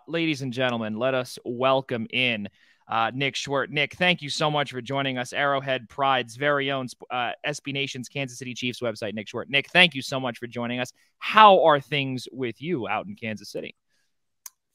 Ladies and gentlemen, let us welcome in Nick Schwerdt. Nick, thank you so much for joining us. Arrowhead Pride's very own SB Nation's Kansas City Chiefs website, Nick Schwerdt. Nick, thank you so much for joining us. How are things with you out in Kansas City?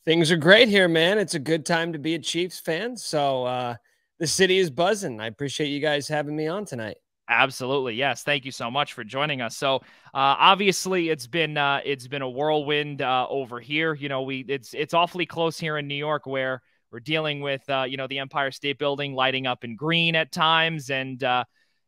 Things are great here, man. It's a good time to be a Chiefs fan. So the city is buzzing. I appreciate you guys having me on tonight. Absolutely, yes. Thank you so much for joining us. So, obviously, it's been a whirlwind over here. You know, it's awfully close here in New York, where we're dealing with the Empire State Building lighting up in green at times, and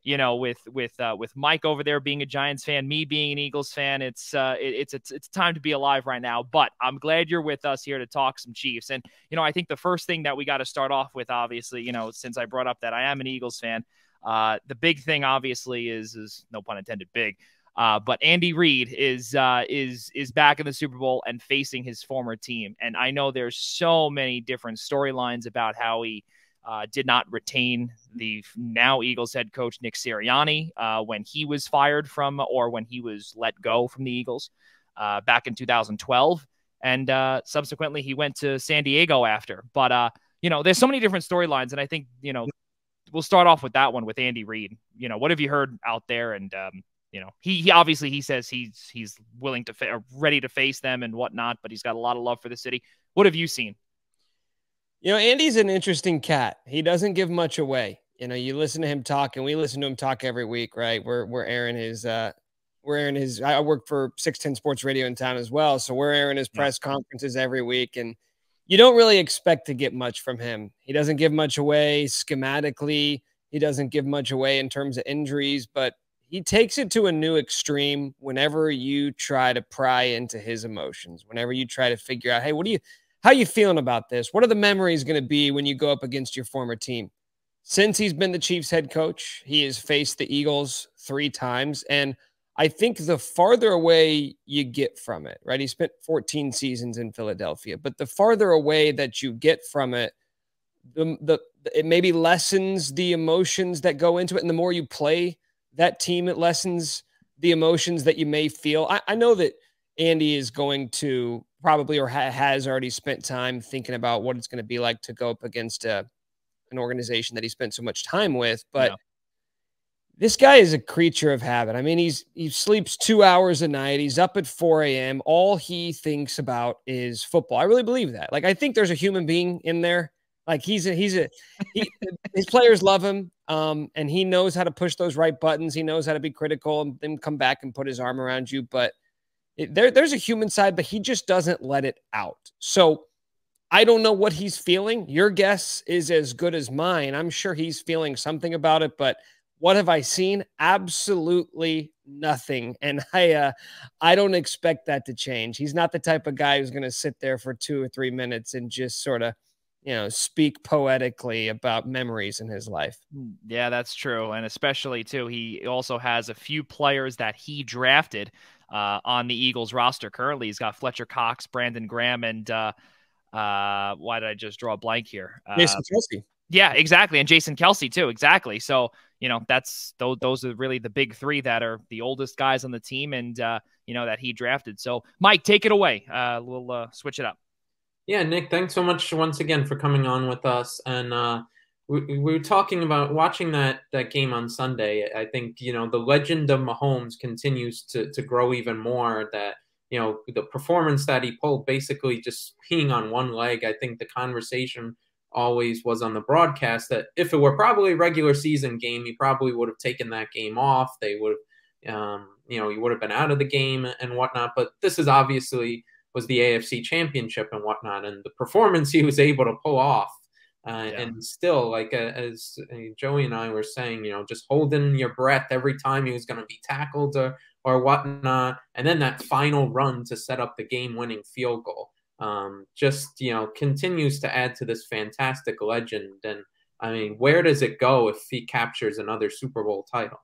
with Mike over there being a Giants fan, me being an Eagles fan, it's time to be alive right now. But I'm glad you're with us here to talk some Chiefs. And I think the first thing that we got to start off with, obviously, since I brought up that I am an Eagles fan. The big thing, obviously, is no pun intended, big. But Andy Reid is back in the Super Bowl and facing his former team. And I know there's so many different storylines about how he did not retain the now Eagles head coach Nick Sirianni when he was fired from, or when he was let go from the Eagles back in 2012. And subsequently, he went to San Diego after. But there's so many different storylines, and I think we'll start off with that one with Andy Reid. What have you heard out there? And he obviously he says he's willing to ready to face them and whatnot, but he's got a lot of love for the city. What have you seen? Andy's an interesting cat. He doesn't give much away. You listen to him talk, and we listen to him talk every week, right? We're airing his I work for 610 Sports Radio in town as well, so we're airing his press conferences every week, and you don't really expect to get much from him. He doesn't give much away schematically. He doesn't give much away in terms of injuries, but he takes it to a new extreme whenever you try to pry into his emotions, whenever you try to figure out, hey, how are you feeling about this? What are the memories going to be when you go up against your former team? Since he's been the Chiefs head coach, he has faced the Eagles 3 times, and I think the farther away you get from it, right? He spent 14 seasons in Philadelphia, but the farther away that you get from it, it maybe lessens the emotions that go into it. And the more you play that team, it lessens the emotions that you may feel. I know that Andy is going to probably, or has already spent time thinking about what it's going to be like to go up against an organization that he spent so much time with, but this guy is a creature of habit. I mean, he sleeps 2 hours a night. He's up at 4 a.m. All he thinks about is football. I really believe that. Like, I think there's a human being in there. Like, his players love him, and he knows how to push those right buttons. He knows how to be critical and then come back and put his arm around you. But there's a human side, but he just doesn't let it out. So I don't know what he's feeling. Your guess is as good as mine. I'm sure he's feeling something about it, but what have I seen? Absolutely nothing. And I don't expect that to change. He's not the type of guy who's going to sit there for 2 or 3 minutes and just sort of, speak poetically about memories in his life. Yeah, that's true. And especially, too, he also has a few players that he drafted on the Eagles roster currently. He's got Fletcher Cox, Brandon Graham, and why did I just draw a blank here? Jason Kelce. Yeah, exactly. And Jason Kelce, too. Exactly. So, those are really the big 3 that are the oldest guys on the team and, that he drafted. So, Mike, take it away. We'll switch it up. Yeah, Nick, thanks so much once again for coming on with us. And we were talking about watching that game on Sunday. I think, the legend of Mahomes continues to grow even more. That, the performance that he pulled, basically just being on one leg. I think the conversation always was on the broadcast that if it were probably a regular season game, he probably would have taken that game off. They would have, he would have been out of the game and whatnot. But this is obviously was the AFC Championship and whatnot, and the performance he was able to pull off. And still, like as Joey and I were saying, just holding your breath every time he was going to be tackled or whatnot. And then that final run to set up the game-winning field goal. Just continues to add to this fantastic legend. And I mean, where does it go if he captures another Super Bowl title?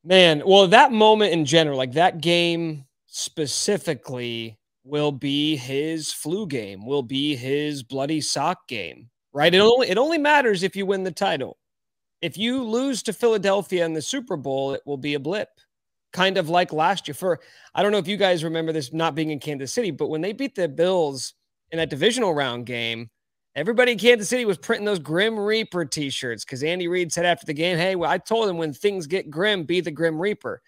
Man, well, that moment in general, like that game specifically, will be his flu game, will be his bloody sock game, right? It only matters if you win the title. If you lose to Philadelphia in the Super Bowl, it will be a blip. kind of like last year. I don't know if you guys remember this not being in Kansas City, but when they beat the Bills in that divisional round game, everybody in Kansas City was printing those Grim Reaper t-shirts because Andy Reid said after the game, hey, well, I told him when things get grim, be the Grim Reaper.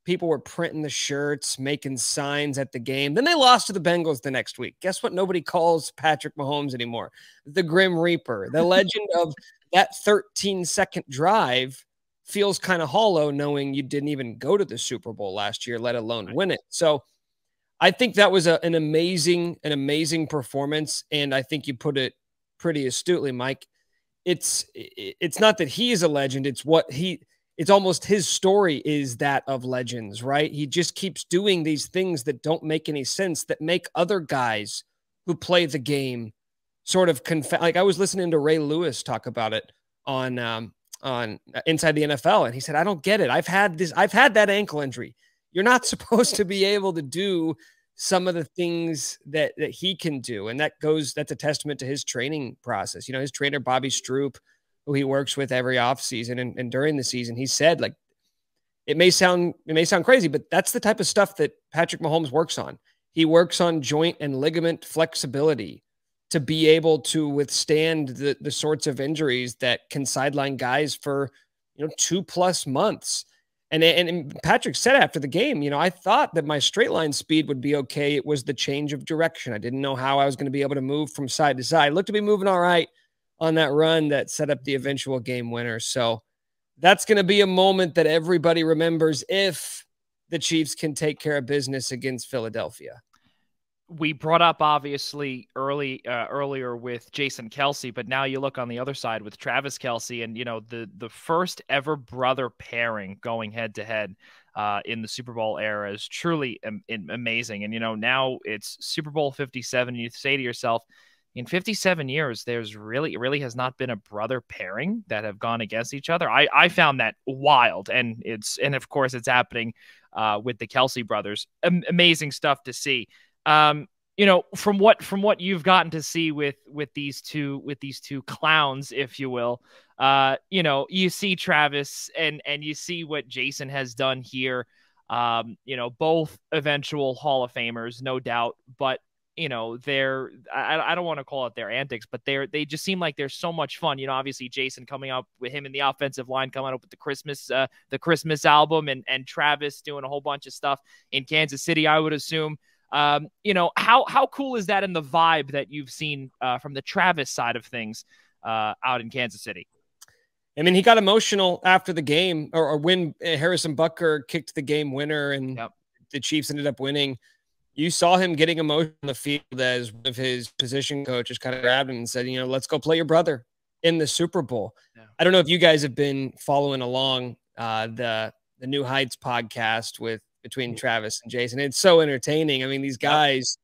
People were printing the shirts, making signs at the game. Then they lost to the Bengals the next week. Guess what? Nobody calls Patrick Mahomes anymore. The Grim Reaper. The legend of that 13-second drive feels kind of hollow knowing you didn't even go to the Super Bowl last year, let alone win it. So I think that was an amazing performance. And I think you put it pretty astutely, Mike. It's not that he is a legend. It's almost his story is that of legends, right? He just keeps doing these things that don't make any sense, that make other guys who play the game sort of like I was listening to Ray Lewis talk about it on Inside the NFL, and he said, I don't get it. I've had that ankle injury. You're not supposed to be able to do some of the things that he can do. And that's a testament to his training process. You know, his trainer, Bobby Stroop, who he works with every offseason and during the season, he said, like, it may sound crazy, but that's the type of stuff that Patrick Mahomes works on. He works on joint and ligament flexibility to be able to withstand the sorts of injuries that can sideline guys for, 2+ months. And Patrick said after the game, I thought that my straight line speed would be okay. It was the change of direction. I didn't know how I was going to be able to move from side to side. Looked to be moving all right on that run that set up the eventual game winner. So that's going to be a moment that everybody remembers if the Chiefs can take care of business against Philadelphia. We brought up obviously earlier with Jason Kelce, but now you look on the other side with Travis Kelce, and the first ever brother pairing going head to head in the Super Bowl era is truly amazing. And now it's Super Bowl 57. You say to yourself, in 57 years, it really has not been a brother pairing that have gone against each other. I found that wild, and of course it's happening with the Kelce brothers. Amazing stuff to see. From what you've gotten to see with these two clowns, if you will, you see Travis and you see what Jason has done here. Both eventual Hall of Famers, no doubt, but I don't want to call it their antics, but they just seem like they're so much fun. Obviously Jason coming up with him in the offensive line, coming up with the Christmas album, and Travis doing a whole bunch of stuff in Kansas City, I would assume. How cool is that in the vibe that you've seen from the Travis side of things out in Kansas City? I mean, he got emotional after the game or when Harrison Butker kicked the game winner and the Chiefs ended up winning. You saw him getting emotional on the field as one of his position coaches kind of grabbed him and said, let's go play your brother in the Super Bowl. Yeah. I don't know if you guys have been following along the New Heights podcast between Travis and Jason. It's so entertaining. I mean, these guys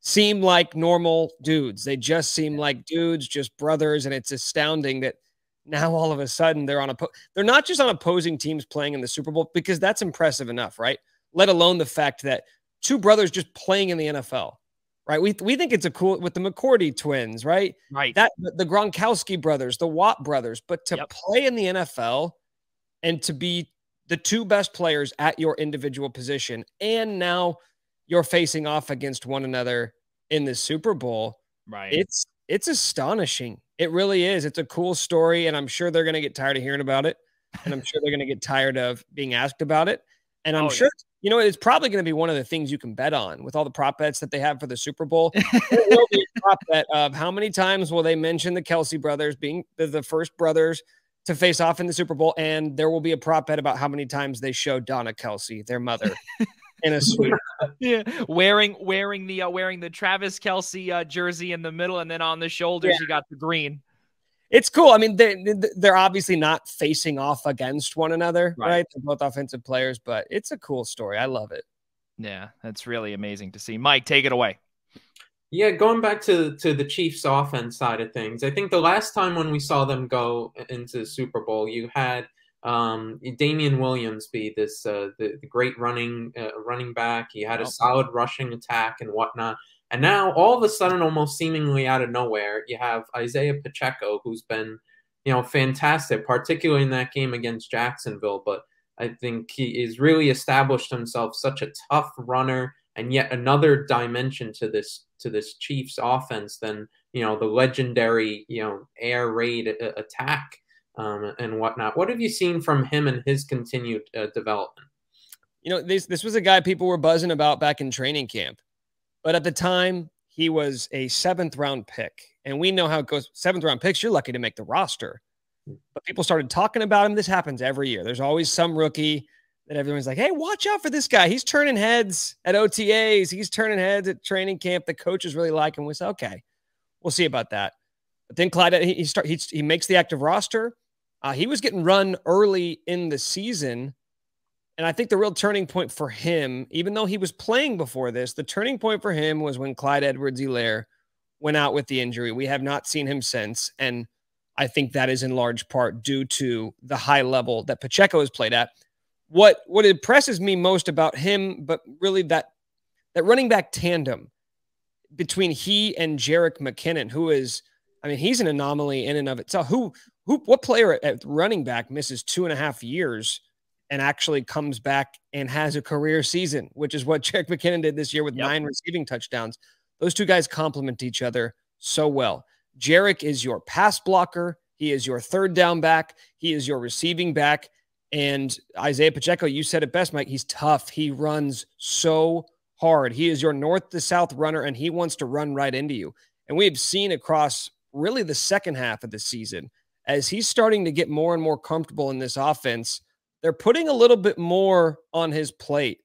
seem like normal dudes. They just seem like dudes, just brothers. And it's astounding that now all of a sudden they're not just on opposing teams playing in the Super Bowl, because that's impressive enough, right? Let alone the fact that two brothers just playing in the NFL, right? We think it's a cool with the McCourty twins, right? Right. That the Gronkowski brothers, the Watt brothers, but to play in the NFL and to be the two best players at your individual position, and now you're facing off against one another in the Super Bowl. Right. It's astonishing. It really is. It's a cool story, and I'm sure they're going to get tired of hearing about it, and I'm sure they're going to get tired of being asked about it. And I'm sure, it's probably going to be one of the things you can bet on with all the prop bets that they have for the Super Bowl. There will be a prop bet of how many times will they mention the Kelce brothers being the first brothers to face off in the Super Bowl, and there will be a prop bet about how many times they show Donna Kelce, their mother, in a suite. Yeah, wearing the Travis Kelce jersey in the middle, and then on the shoulders you got the green. It's cool. I mean, they're obviously not facing off against one another, right? They're both offensive players, but it's a cool story. I love it. Yeah, that's really amazing to see. Mike, take it away. Yeah, going back to the Chiefs offense side of things, I think the last time when we saw them go into the Super Bowl, you had Damian Williams be this the great running back. He had a solid rushing attack and whatnot. And now, all of a sudden, almost seemingly out of nowhere, you have Isaiah Pacheco, who's been, fantastic, particularly in that game against Jacksonville. But I think he has really established himself such a tough runner, and yet another dimension to this Chiefs offense than, you know, the legendary, you know, air raid attack and whatnot. What have you seen from him and his continued development? You know, this was a guy people were buzzing about back in training camp, but at the time he was a 7th-round pick, and we know how it goes. 7th-round picks, you're lucky to make the roster. But people started talking about him. This happens every year. There's always some rookie that everyone's like, hey, watch out for this guy. He's turning heads at OTAs. He's turning heads at training camp. The coaches really like him. We say, okay, we'll see about that. But then Clyde, he makes the active roster. He was getting run early in the season. And I think the real turning point for him, even though he was playing before this, the turning point for him was when Clyde Edwards-Helaire went out with the injury. We have not seen him since. And I think that is in large part due to the high level that Pacheco has played at. What impresses me most about him, but really that running back tandem between he and Jerick McKinnon, who is, I mean, he's an anomaly in and of itself. What player at running back misses 2.5 years and actually comes back and has a career season, which is what Jerick McKinnon did this year with 9 receiving touchdowns. Those two guys complement each other so well. Jerick is your pass blocker. He is your 3rd down back. He is your receiving back. And Isaiah Pacheco, you said it best, Mike. He's tough. He runs so hard. He is your north to south runner, and he wants to run right into you. And we have seen across really the second half of the season, as he's starting to get more and more comfortable in this offense, they're putting a little bit more on his plate.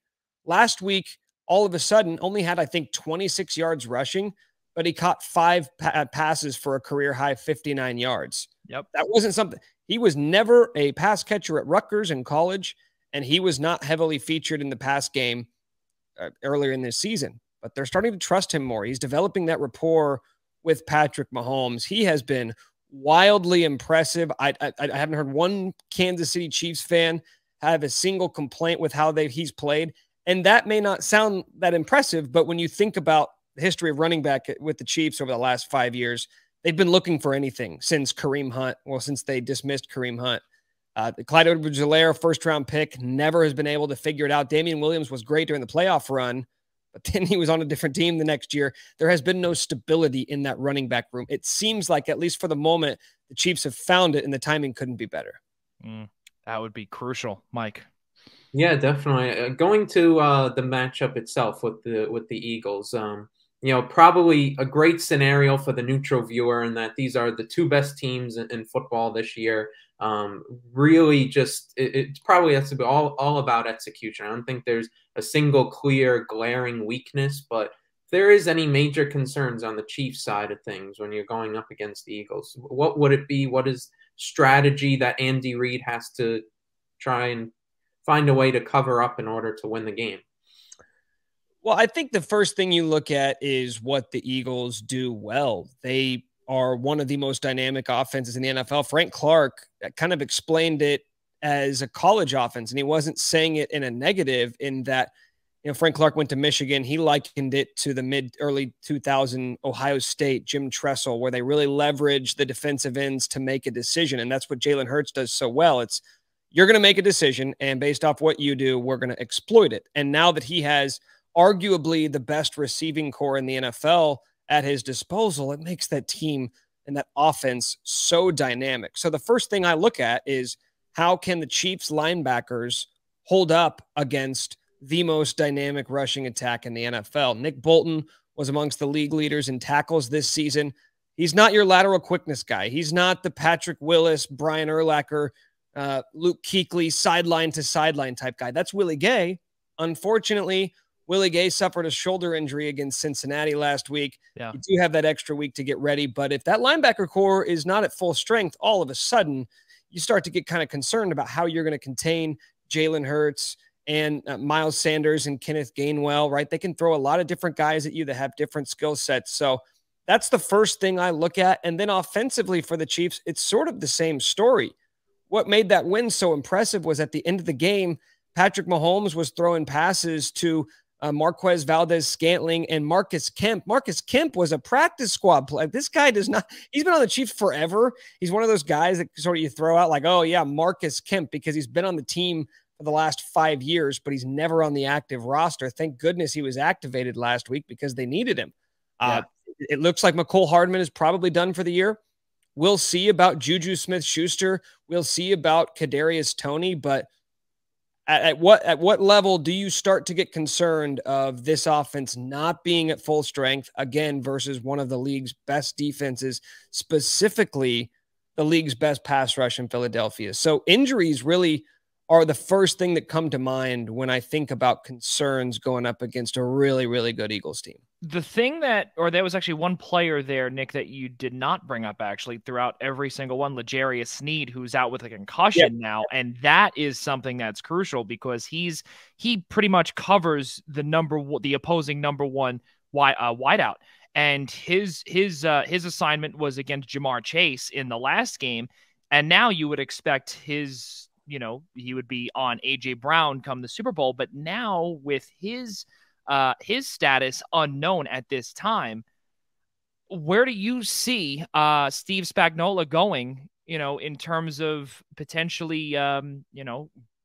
Last week, all of a sudden, only had, I think, 26 yards rushing, but he caught 5 passes for a career-high 59 yards. Yep. That wasn't something. He was never a pass catcher at Rutgers in college, and he was not heavily featured in the pass game earlier in this season. But they're starting to trust him more. He's developing that rapport with Patrick Mahomes. He has been wildly impressive. I haven't heard one Kansas City Chiefs fan have a single complaint with how he's played. And that may not sound that impressive, but when you think about the history of running back with the Chiefs over the last 5 years, they've been looking for anything since Kareem Hunt. Well, since they dismissed Kareem Hunt. Clyde Edwards-Helaire, 1st-round pick, never has been able to figure it out. Damian Williams was great during the playoff run, but then he was on a different team the next year. There has been no stability in that running back room. It seems like, at least for the moment, the Chiefs have found it, and the timing couldn't be better. That would be crucial, Mike. Yeah, definitely. Going to the matchup itself with the Eagles, you know, probably a great scenario for the neutral viewer in that these are the 2 best teams in football this year. Really just, it probably has to be all about execution. I don't think there's a single clear glaring weakness, but if there is any major concerns on the Chiefs side of things when you're going up against the Eagles, what would it be? What is strategy that Andy Reid has to try and find a way to cover up in order to win the game? Well, I think the first thing you look at is what the Eagles do well. They are one of the most dynamic offenses in the NFL. Frank Clark kind of explained it as a college offense, and he wasn't saying it in a negative in that, you know, Frank Clark went to Michigan. He likened it to the early 2000 Ohio State, Jim Tressel, where they really leverage the defensive ends to make a decision. And that's what Jalen Hurts does so well. It's, you're going to make a decision, and based off what you do, we're going to exploit it. And now that he has arguably the best receiving core in the NFL at his disposal, it makes that team and that offense so dynamic. So the first thing I look at is, how can the Chiefs linebackers hold up against the most dynamic rushing attack in the NFL? Nick Bolton was amongst the league leaders in tackles this season. He's not your lateral quickness guy. He's not the Patrick Willis, Brian Urlacher, Luke Kuechly, sideline to sideline type guy. That's Willie Gay. Unfortunately, Willie Gay suffered a shoulder injury against Cincinnati last week. Yeah. You do have that extra week to get ready, but if that linebacker core is not at full strength, all of a sudden, you start to get kind of concerned about how you're going to contain Jalen Hurts and Miles Sanders and Kenneth Gainwell, right? They can throw a lot of different guys at you that have different skill sets. So that's the first thing I look at. And then offensively for the Chiefs, it's sort of the same story. What made that win so impressive was at the end of the game, Patrick Mahomes was throwing passes to Marquez Valdez-Scantling and Marcus Kemp. Marcus Kemp was a practice squad player. This guy does not, he's been on the Chiefs forever. He's one of those guys that sort of you throw out like, oh yeah, Marcus Kemp, because he's been on the team for the last 5 years, but he's never on the active roster. Thank goodness he was activated last week because they needed him. It looks like McCole Hardman is probably done for the year. We'll see about Juju Smith-Schuster. We'll see about Kadarius Toney, but at what level do you start to get concerned of this offense not being at full strength again versus one of the league's best defenses, specifically the league's best pass rush in Philadelphia? So injuries really are the first thing that come to mind when I think about concerns going up against a really, really good Eagles team. The thing that, or there was actually one player there, Nick, that you did not bring up actually throughout every single one, L'Jarius Sneed, who's out with a concussion now. And that is something that's crucial because he pretty much covers the opposing number one wideout. And his assignment was against Jamar Chase in the last game. And now you would expect he would be on AJ Brown come the Super Bowl. But now with his status unknown at this time, where do you see Steve Spagnuolo going, in terms of potentially,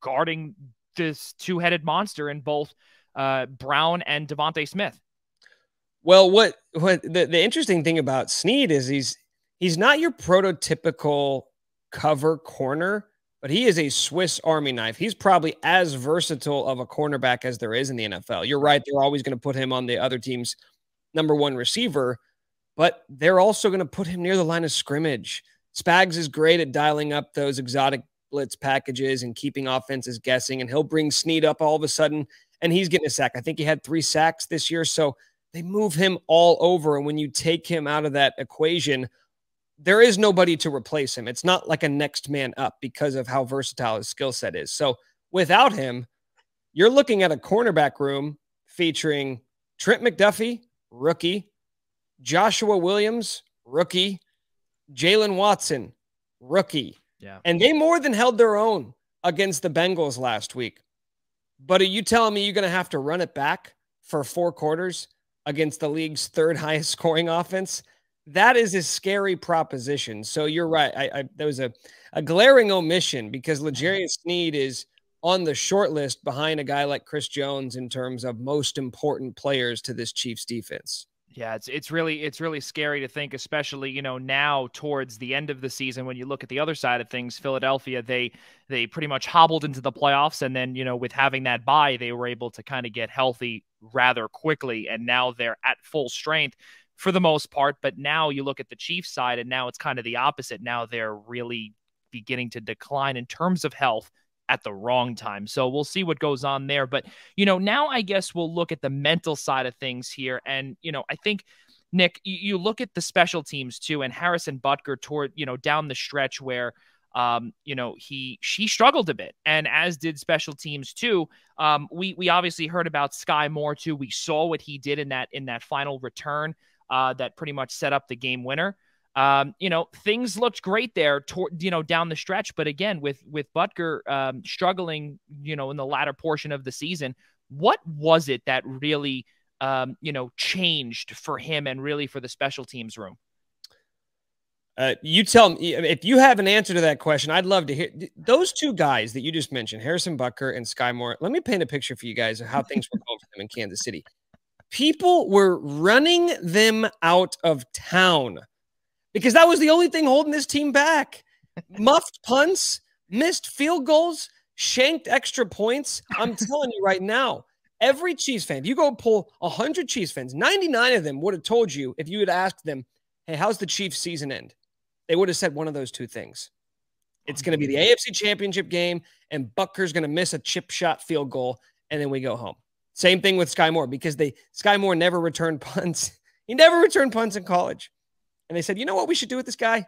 guarding this two-headed monster in both Brown and Devontae Smith? Well, what the interesting thing about Sneed is he's not your prototypical cover corner, but he is a Swiss Army knife. He's probably as versatile of a cornerback as there is in the NFL. You're right. They're always going to put him on the other team's number one receiver, but they're also going to put him near the line of scrimmage. Spags is great at dialing up those exotic blitz packages and keeping offenses guessing, and he'll bring Sneed up all of a sudden, and he's getting a sack. I think he had 3 sacks this year, so they move him all over, and when you take him out of that equation, there is nobody to replace him. It's not like a next man up because of how versatile his skill set is. So without him, you're looking at a cornerback room featuring Trent McDuffie, rookie, Joshua Williams, rookie, Jalen Watson, rookie. Yeah. And they more than held their own against the Bengals last week. But are you telling me you're going to have to run it back for 4 quarters against the league's 3rd highest scoring offense? That is a scary proposition. So you're right. There was a glaring omission because L'Jarius Sneed is on the short list behind a guy like Chris Jones in terms of most important players to this Chiefs defense. Yeah, it's really scary to think, especially, now towards the end of the season, when you look at the other side of things, Philadelphia, they pretty much hobbled into the playoffs. And then, with having that bye, they were able to kind of get healthy rather quickly. And now they're at full strength for the most part. But now you look at the Chiefs side, and now it's kind of the opposite. Now they're really beginning to decline in terms of health at the wrong time. So we'll see what goes on there. But, now I guess we'll look at the mental side of things here. And, I think, Nick, you look at the special teams too, and Harrison Butker toward, down the stretch where, she struggled a bit, and as did special teams too. We obviously heard about Sky Moore too. We saw what he did in that final return that pretty much set up the game winner. Things looked great there, down the stretch. But again, with Butker struggling, in the latter portion of the season, what was it that really, changed for him and really for the special teams room? You tell me if you have an answer to that question. I'd love to hear those 2 guys that you just mentioned, Harrison Butker and Sky Moore. Let me paint a picture for you guys of how things were going for them in Kansas City. People were running them out of town because that was the only thing holding this team back. Muffed punts, missed field goals, shanked extra points. I'm telling you right now, every Chiefs fan, if you go pull 100 Chiefs fans, 99 of them would have told you, if you had asked them, hey, how's the Chiefs season end? They would have said one of those 2 things. It's going to be the AFC Championship game, and Butker's going to miss a chip shot field goal, and then we go home. Same thing with Sky Moore, because Sky Moore never returned punts. He never returned punts in college. And they said, you know what we should do with this guy?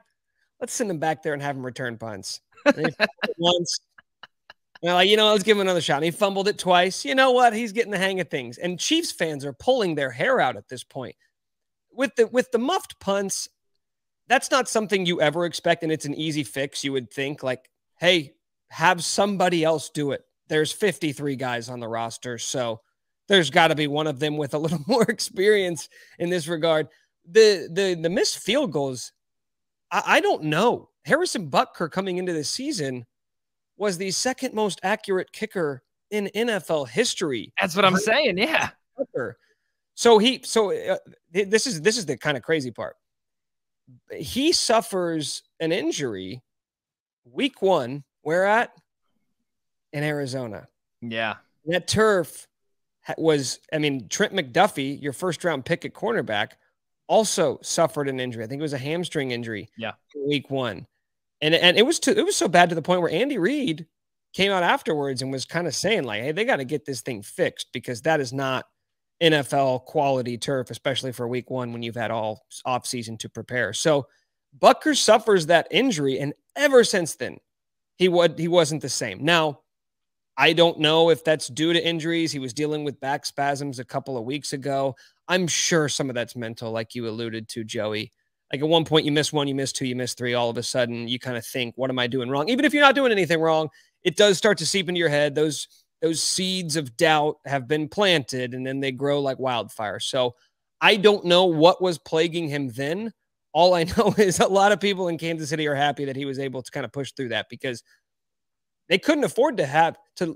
Let's send him back there and have him return punts. And he fumbled it once. And like, let's give him another shot. And he fumbled it twice. You know what? He's getting the hang of things. And Chiefs fans are pulling their hair out at this point. With the muffed punts, that's not something you ever expect, and it's an easy fix. You would think like, hey, have somebody else do it. There's 53 guys on the roster, so there's got to be one of them with a little more experience in this regard. The missed field goals, I don't know. Harrison Butker coming into this season was the second most accurate kicker in NFL history. That's what I'm saying. Yeah. So this is the kind of crazy part. He suffers an injury week 1. Where at? In Arizona. Yeah. That turf was, I mean, Trent McDuffie, your first round pick at cornerback, also suffered an injury. I think it was a hamstring injury. Yeah. Week 1. And it was so bad to the point where Andy Reid came out afterwards and was kind of saying like, hey, they got to get this thing fixed because that is not NFL quality turf, especially for week 1 when you've had all off season to prepare. So Butker suffers that injury. And ever since then, he wasn't the same. Now, I don't know if that's due to injuries. He was dealing with back spasms a couple of weeks ago. I'm sure some of that's mental, like you alluded to, Joey. Like at one point you miss 1, you miss 2, you miss 3. All of a sudden you kind of think, what am I doing wrong? Even if you're not doing anything wrong, it does start to seep into your head. Those seeds of doubt have been planted and then they grow like wildfire. So I don't know what was plaguing him then. All I know is a lot of people in Kansas City are happy that he was able to kind of push through that because they couldn't afford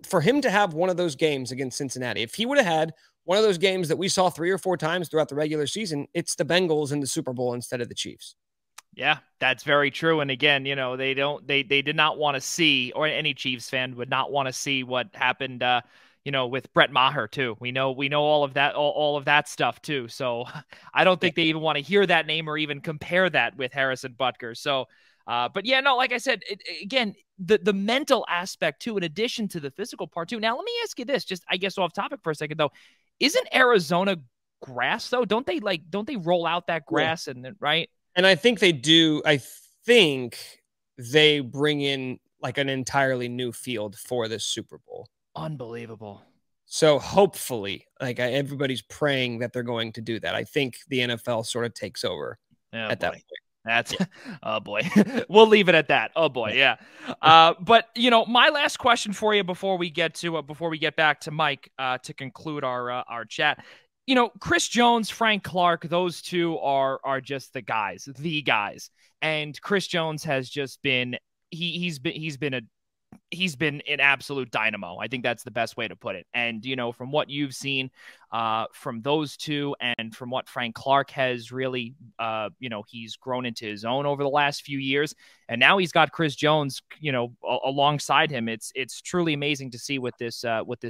for him to have one of those games against Cincinnati. If he would have had one of those games that we saw 3 or 4 times throughout the regular season, it's the Bengals in the Super Bowl instead of the Chiefs. Yeah, that's very true. And again, they did not want to see, or any Chiefs fan would not want to see what happened, with Brett Maher too. We know all of that stuff too. So I don't think they even want to hear that name or even compare that with Harrison Butker. So, but yeah, no, like I said, again, the mental aspect too, in addition to the physical part too. Now, let me ask you this, just I guess off topic for a second though. Isn't Arizona grass though? Don't they roll out that grass and then, right? And I think they do. I think they bring in like an entirely new field for this Super Bowl. Unbelievable. So hopefully, everybody's praying that they're going to do that. I think the NFL sort of takes over at that point. That's oh boy. We'll leave it at that. Oh boy, yeah. But my last question for you before we get back to Mike to conclude our chat. Chris Jones, Frank Clark, those two are just the guys. And Chris Jones has just been he's been an absolute dynamo. I think that's the best way to put it. And, from what you've seen from those two and from what Frank Clark has really, he's grown into his own over the last few years. And now he's got Chris Jones, alongside him. It's truly amazing to see what this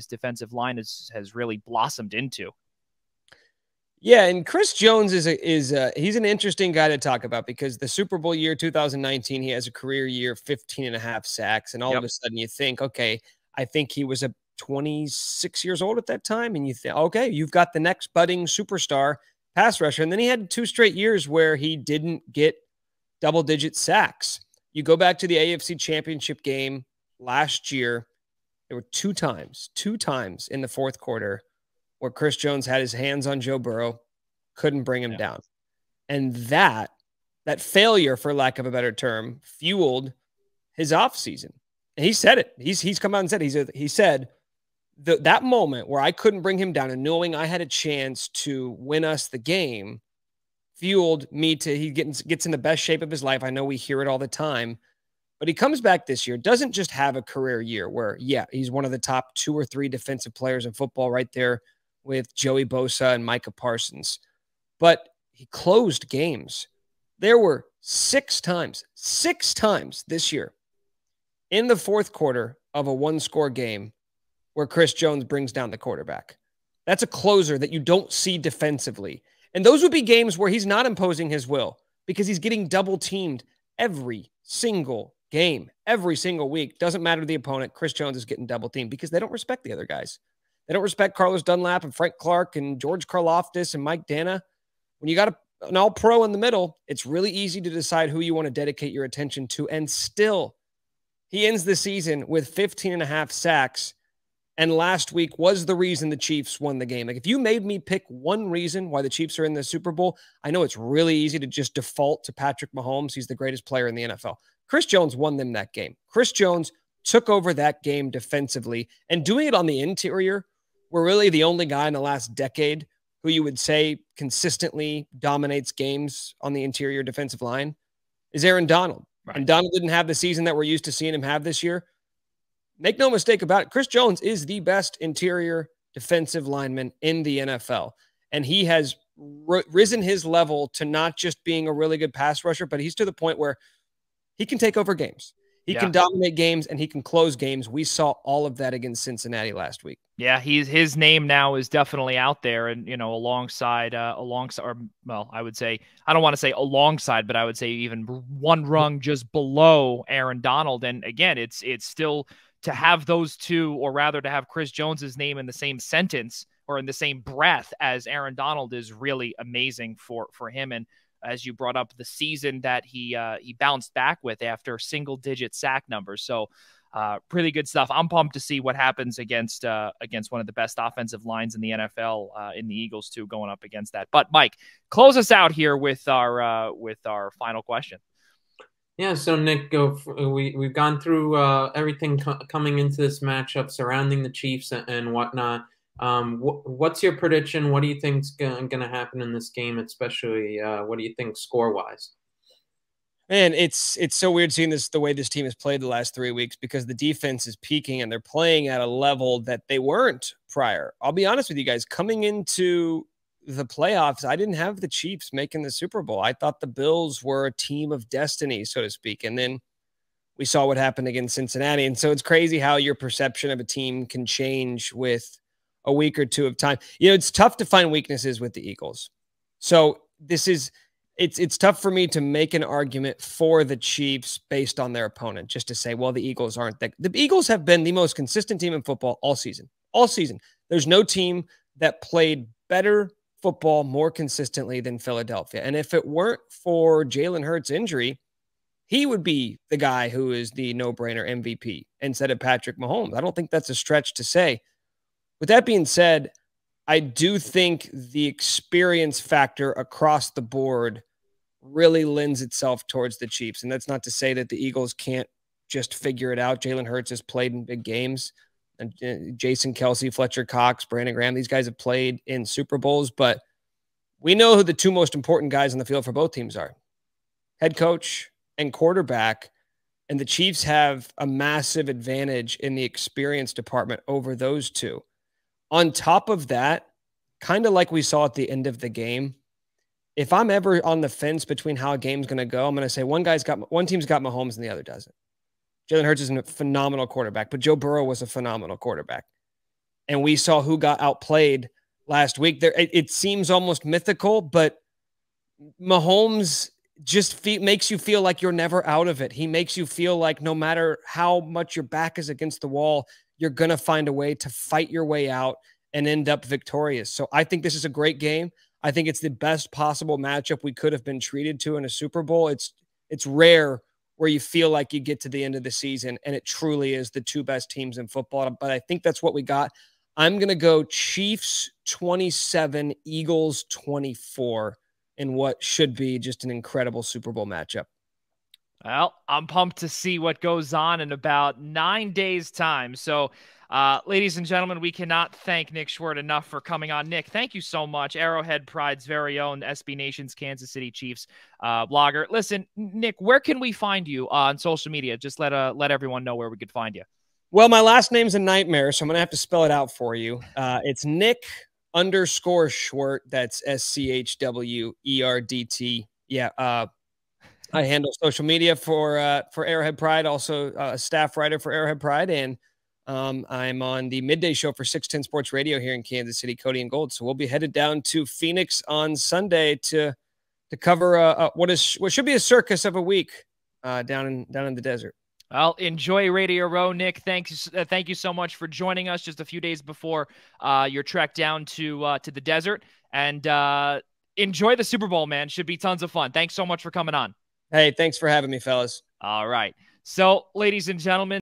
defensive line has really blossomed into. Yeah, and Chris Jones he's an interesting guy to talk about because the Super Bowl year 2019, he has a career year, 15.5 sacks, and all of a sudden you think, okay, I think he was 26 years old at that time, and you think, okay, you've got the next budding superstar pass rusher, and then he had 2 straight years where he didn't get double-digit sacks. You go back to the AFC Championship game last year, there were 2 times in the fourth quarter where Chris Jones had his hands on Joe Burrow, couldn't bring him down. And that failure, for lack of a better term, fueled his offseason. And he said it. He's come out and said, he said that moment where I couldn't bring him down and knowing I had a chance to win us the game fueled me he gets in the best shape of his life. I know we hear it all the time, but he comes back this year, doesn't just have a career year where, he's one of the top 2 or 3 defensive players in football right there with Joey Bosa and Micah Parsons. But he closed games. There were 6 times this year in the fourth quarter of a 1-score game where Chris Jones brings down the quarterback. That's a closer that you don't see defensively. And those would be games where he's not imposing his will because he's getting double teamed every single game, every single week. Doesn't matter the opponent. Chris Jones is getting double teamed because they don't respect the other guys. They don't respect Carlos Dunlap and Frank Clark and George Karlaftis and Mike Dana. When you got an all-pro in the middle, it's really easy to decide who you want to dedicate your attention to. And still, he ends the season with 15.5 sacks. And last week was the reason the Chiefs won the game. Like, if you made me pick one reason why the Chiefs are in the Super Bowl, I know it's really easy to just default to Patrick Mahomes. He's the greatest player in the NFL. Chris Jones won them that game. Chris Jones took over that game defensively, and doing it on the interior. We're really the only guy in the last decade who you would say consistently dominates games on the interior defensive line is Aaron Donald. Right. And Donald didn't have the season that we're used to seeing him have this year. make no mistake about it, Chris Jones is the best interior defensive lineman in the NFL. And he has risen his level to not just being a really good pass rusher, but he's to the point where he can take over games. He can dominate games and he can close games. We saw all of that against Cincinnati last week. Yeah, his name now is definitely out there, and alongside, or well, I would say, I don't want to say alongside, but I would say even one rung just below Aaron Donald. And again, it's still to have those two, or rather to have Chris Jones's name in the same sentence or in the same breath as Aaron Donald is really amazing for him. And as you brought up, the season that he bounced back with after single-digit sack numbers. So. Really good stuff. I'm pumped to see what happens against one of the best offensive lines in the NFL, in the Eagles too, going up against that. But Mike, close us out here with our final question. Yeah. So Nick, we've gone through everything coming into this matchup surrounding the Chiefs and whatnot. What's your prediction? What do you think's going to happen in this game? Especially, what do you think score-wise? Man, it's so weird seeing the way this team has played the last 3 weeks, because the defense is peaking and they're playing at a level that they weren't prior. I'll be honest with you guys, coming into the playoffs, I didn't have the Chiefs making the Super Bowl. I thought the Bills were a team of destiny, so to speak. And then we saw what happened against Cincinnati. And so it's crazy how your perception of a team can change with a week or two of time. It's tough to find weaknesses with the Eagles. So it's tough for me to make an argument for the Chiefs based on their opponent, just to say, well, the Eagles aren't that. The Eagles have been the most consistent team in football all season. All season. There's no team that played better football more consistently than Philadelphia. And if it weren't for Jalen Hurts' injury, he would be the guy who is the no-brainer MVP instead of Patrick Mahomes. I don't think that's a stretch to say. With that being said, I do think the experience factor across the board really lends itself towards the Chiefs. And that's not to say that the Eagles can't just figure it out. Jalen Hurts has played in big games. And Jason Kelce, Fletcher Cox, Brandon Graham, these guys have played in Super Bowls. But we know who the two most important guys on the field for both teams are: head coach and quarterback. And the Chiefs have a massive advantage in the experience department over those two. On top of that, kind of like we saw at the end of the game, if I'm ever on the fence between how a game's going to go, I'm going to say one team's got Mahomes and the other doesn't. Jalen Hurts is a phenomenal quarterback, but Joe Burrow was a phenomenal quarterback. And we saw who got outplayed last week. It seems almost mythical, but Mahomes just makes you feel like you're never out of it. He makes you feel like no matter how much your back is against the wall, you're going to find a way to fight your way out and end up victorious. So I think this is a great game. I think it's the best possible matchup we could have been treated to in a Super Bowl. It's rare where you feel like you get to the end of the season and it truly is the two best teams in football. But I think that's what we got. I'm going to go Chiefs 27, Eagles 24 in what should be just an incredible Super Bowl matchup. Well, I'm pumped to see what goes on in about 9 days' time. So, ladies and gentlemen, we cannot thank Nick Schwerdt enough for coming on. Nick, thank you so much. Arrowhead Pride's very own SB Nation's Kansas City Chiefs blogger. Listen, Nick, where can we find you on social media? Just let everyone know where we could find you. Well, my last name's a nightmare, so I'm going to have to spell it out for you. It's Nick_Schwerdt. That's SCHWERDT. Yeah. I handle social media for Arrowhead Pride, also a staff writer for Arrowhead Pride, and I'm on the midday show for 610 Sports Radio here in Kansas City, Cody and Gold. So we'll be headed down to Phoenix on Sunday to cover what should be a circus of a week down in the desert. Well, enjoy Radio Row, Nick. Thank you so much for joining us just a few days before your trek down to the desert, and enjoy the Super Bowl, man. Should be tons of fun. Thanks so much for coming on. Hey, thanks for having me, fellas. All right. So, ladies and gentlemen,